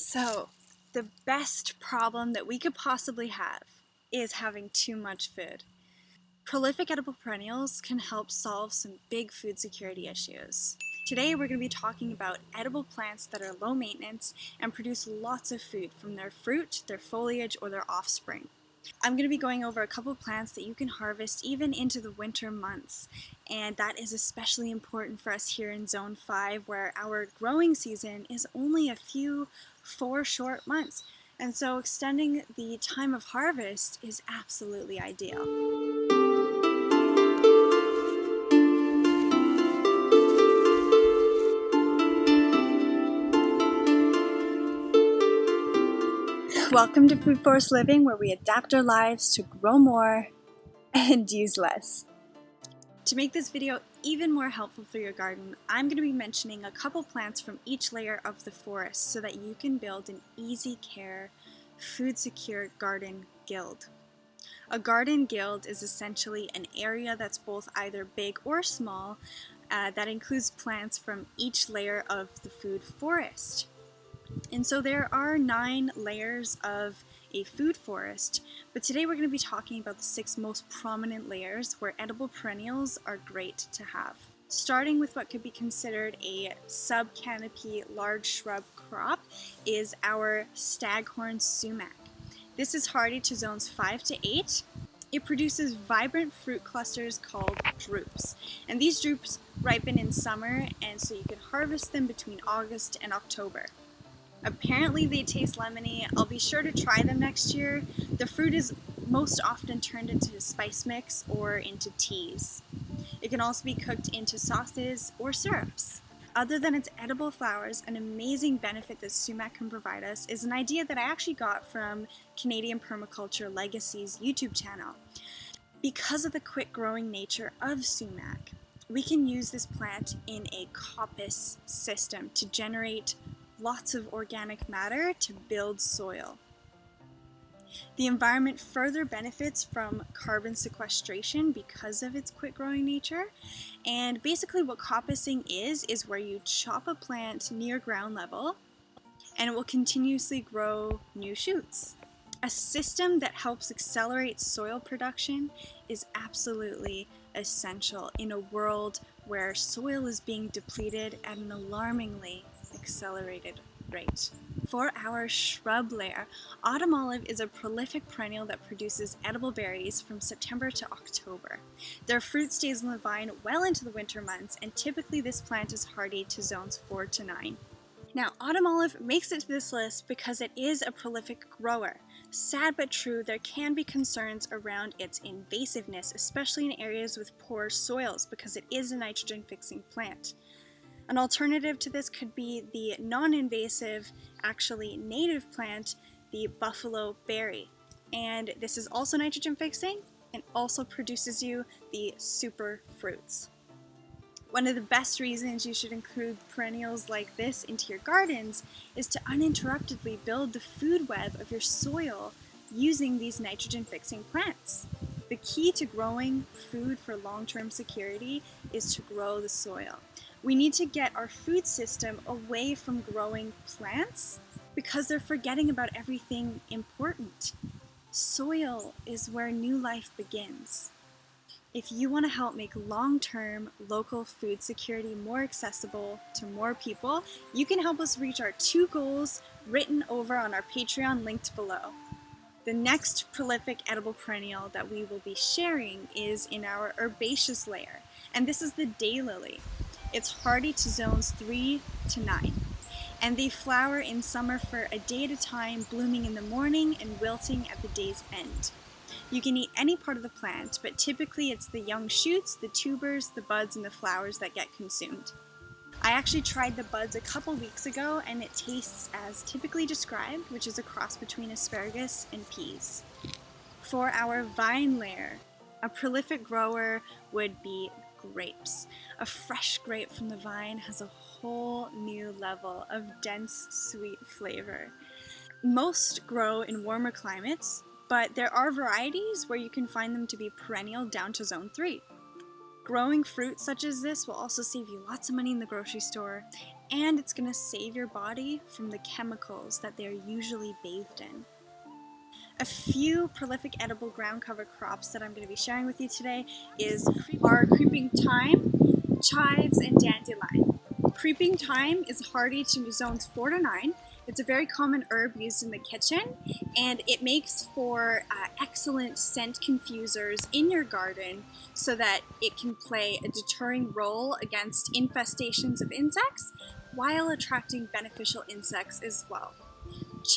So, the best problem that we could possibly have is having too much food. Prolific edible perennials can help solve some big food security issues. Today we're going to be talking about edible plants that are low maintenance and produce lots of food from their fruit, their foliage, or their offspring. I'm going to be going over a couple plants that you can harvest even into the winter months, and that is especially important for us here in Zone 5 where our growing season is only 4 short months, and so extending the time of harvest is absolutely ideal. Welcome to Food Forest Living, where we adapt our lives to grow more and use less. To make this video even more helpful for your garden, I'm going to be mentioning a couple plants from each layer of the forest so that you can build an easy care, food secure garden guild. A garden guild is essentially an area that's both either big or small that includes plants from each layer of the food forest. And so there are 9 layers of a food forest, but today we're going to be talking about the 6 most prominent layers where edible perennials are great to have. Starting with what could be considered a sub-canopy large shrub crop is our staghorn sumac. This is hardy to zones 5 to 8. It produces vibrant fruit clusters called drupes, and these drupes ripen in summer, and so you can harvest them between August and October. Apparently they taste lemony. I'll be sure to try them next year. The fruit is most often turned into spice mix or into teas. It can also be cooked into sauces or syrups. Other than its edible flowers, an amazing benefit that sumac can provide us is an idea that I actually got from Canadian Permaculture Legacy's YouTube channel. Because of the quick growing nature of sumac, we can use this plant in a coppice system to generate lots of organic matter to build soil. The environment further benefits from carbon sequestration because of its quick growing nature, and basically what coppicing is where you chop a plant near ground level and it will continuously grow new shoots. A system that helps accelerate soil production is absolutely essential in a world where soil is being depleted at an alarmingly accelerated rate. For our shrub layer, autumn olive is a prolific perennial that produces edible berries from September to October. Their fruit stays on the vine well into the winter months, and typically this plant is hardy to zones 4 to 9. Now, autumn olive makes it to this list because it is a prolific grower. Sad but true, there can be concerns around its invasiveness, especially in areas with poor soils, because it is a nitrogen-fixing plant. An alternative to this could be the non-invasive, actually native plant, the buffalo berry. And this is also nitrogen fixing and also produces you the super fruits. One of the best reasons you should include perennials like this into your gardens is to uninterruptedly build the food web of your soil using these nitrogen fixing plants. The key to growing food for long-term security is to grow the soil. We need to get our food system away from growing plants because they're forgetting about everything important. Soil is where new life begins. If you want to help make long-term local food security more accessible to more people, you can help us reach our 2 goals written over on our Patreon linked below. The next prolific edible perennial that we will be sharing is in our herbaceous layer, and this is the daylily. It's hardy to zones 3 to 9, and they flower in summer for a day at a time, blooming in the morning and wilting at the day's end. You can eat any part of the plant, but typically it's the young shoots, the tubers, the buds, and the flowers that get consumed. I actually tried the buds a couple weeks ago, and it tastes as typically described, which is a cross between asparagus and peas. For our vine layer, a prolific grower would be grapes. A fresh grape from the vine has a whole new level of dense, sweet flavor. Most grow in warmer climates, but there are varieties where you can find them to be perennial down to zone 3. Growing fruit such as this will also save you lots of money in the grocery store and it's going to save your body from the chemicals that they're usually bathed in. A few prolific edible ground cover crops that I'm going to be sharing with you today are creeping thyme, chives, and dandelion. Creeping thyme is hardy to zones 4 to 9. It's a very common herb used in the kitchen, and it makes for excellent scent confusers in your garden so that it can play a deterring role against infestations of insects while attracting beneficial insects as well.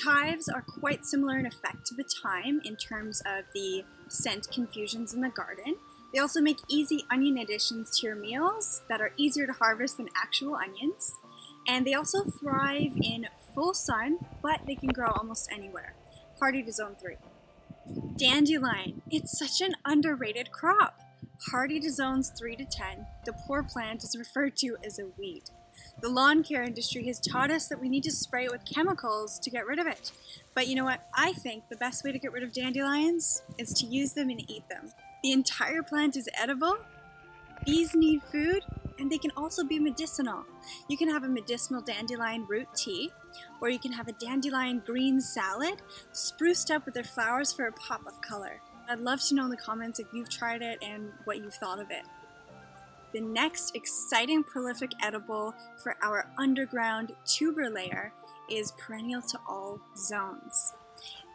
Chives are quite similar in effect to the thyme in terms of the scent confusions in the garden. They also make easy onion additions to your meals that are easier to harvest than actual onions. And they also thrive in full sun, but they can grow almost anywhere. Hardy to zone 3. Dandelion. It's such an underrated crop. Hardy to zones 3 to 10, the poor plant is referred to as a weed. The lawn care industry has taught us that we need to spray it with chemicals to get rid of it. But you know what? I think the best way to get rid of dandelions is to use them and eat them. The entire plant is edible, bees need food, and they can also be medicinal. You can have a medicinal dandelion root tea, or you can have a dandelion green salad, spruced up with their flowers for a pop of color. I'd love to know in the comments if you've tried it and what you've thought of it. The next exciting prolific edible for our underground tuber layer is perennial to all zones.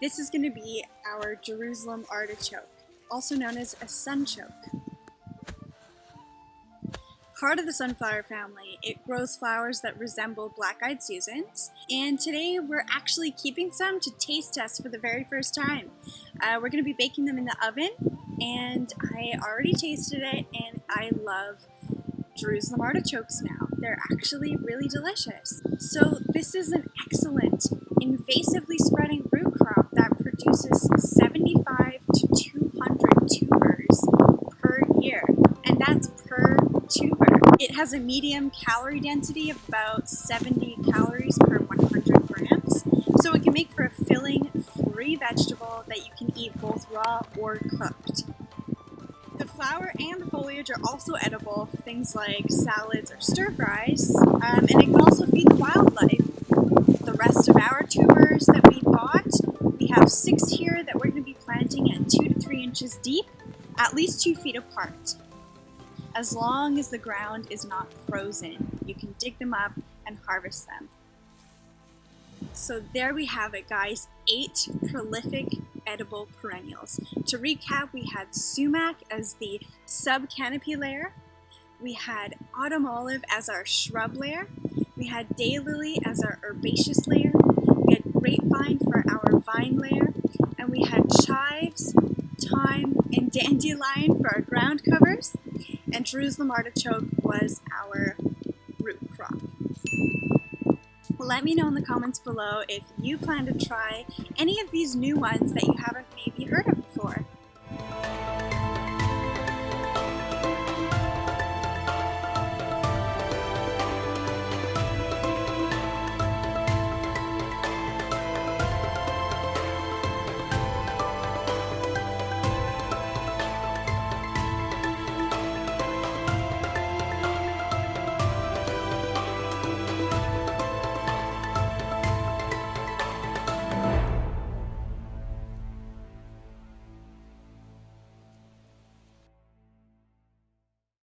This is going to be our Jerusalem artichoke, also known as a sunchoke. Part of the sunflower family, it grows flowers that resemble black-eyed Susans, and today we're actually keeping some to taste test for the very first time. We're going to be baking them in the oven, and I already tasted it, and I love Jerusalem artichokes now. They're actually really delicious. So this is an excellent, invasively spreading root crop that produces 75 to 200 tubers per year, and that's per tuber. It has a medium calorie density of about 70 calories per 100 grams, so it can make for a filling, free vegetable that you can eat both raw or cooked. The flower and the foliage are also edible for things like salads or stir fries, and it can also feed the wildlife. The rest of our tubers that we bought, we have 6 here that we're going to be planting at 2 to 3 inches deep, at least 2 feet apart. As long as the ground is not frozen, you can dig them up and harvest them. So there we have it, guys, 8 prolific edible perennials. To recap, we had sumac as the sub-canopy layer, we had autumn olive as our shrub layer, we had daylily as our herbaceous layer, we had grapevine for our vine layer, and we had chives, thyme, and dandelion for our ground covers, and Jerusalem artichoke was our root crop. Let me know in the comments below if you plan to try any of these new ones that you haven't maybe heard of before.